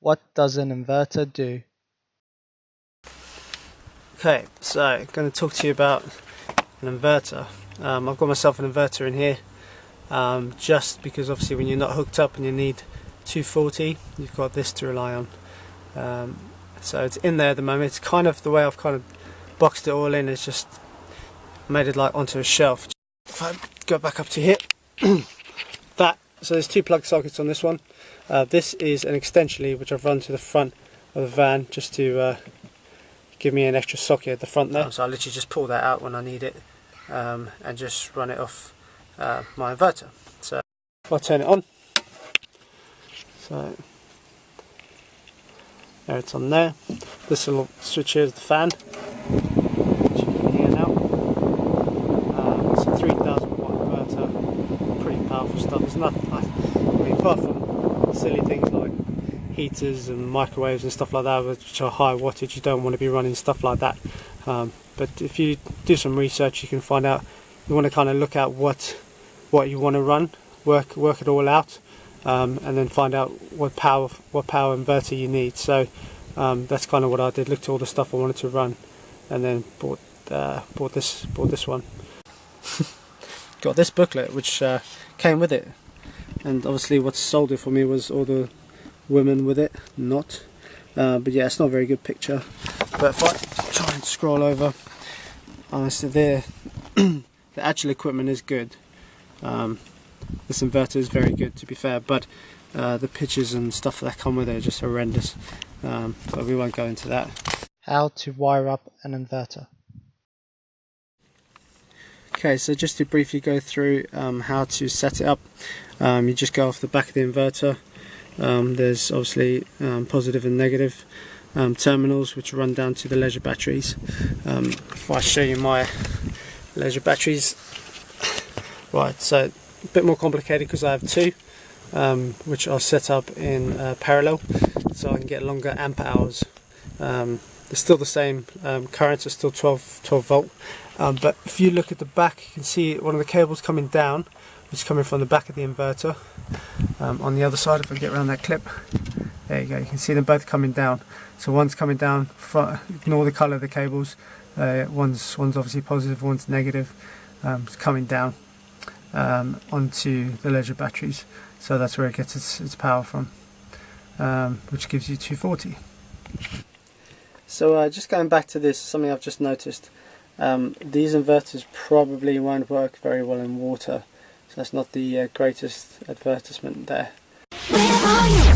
What does an inverter do? Okay, so I'm going to talk to you about an inverter. I've got myself an inverter in here just because obviously when you're not hooked up and you need 240, you've got this to rely on. So it's in there at the moment. It's kind of the way I've kind of boxed it all in. It's just made it like onto a shelf. If I go back up to here, so there's two plug sockets on this one. This is an extension lead which I've run to the front of the van just to give me an extra socket at the front there. So I literally just pull that out when I need it and just run it off my inverter. So if I turn it on, so there it's on there. This little switch here is the fan, which you can hear now. It's a 3000 watt inverter, pretty powerful stuff. There's nothing, I mean, apart from silly things like heaters and microwaves and stuff like that, which are high wattage, you don't want to be running stuff like that. But if you do some research, you can find out. You want to kind of look at what you want to run, work it all out, and then find out what power inverter you need. So that's kind of what I did. Looked at all the stuff I wanted to run, and then bought this one. Got this booklet which came with it, and obviously what sold it for me was all the women with it, not. But yeah, it's not a very good picture. But if I try and scroll over, honestly, the actual equipment is good. This inverter is very good, to be fair, but the pictures and stuff that come with it are just horrendous. But we won't go into that. How to wire up an inverter. Okay, so just to briefly go through how to set it up, you just go off the back of the inverter. There's obviously positive and negative terminals which run down to the leisure batteries. If I show you my leisure batteries, right, so a bit more complicated because I have two which are set up in parallel, so I can get longer amp hours. They're still the same currents, are still 12 volt, but if you look at the back, you can see one of the cables coming down, which is coming from the back of the inverter. On the other side, if I get around that clip, there you go, you can see them both coming down. So one's coming down, ignore the colour of the cables, one's obviously positive, one's negative. It's coming down onto the leisure batteries, so that's where it gets its power from, which gives you 240. So just going back to this, something I've just noticed, these inverters probably won't work very well in water, so that's not the greatest advertisement there. Where are you?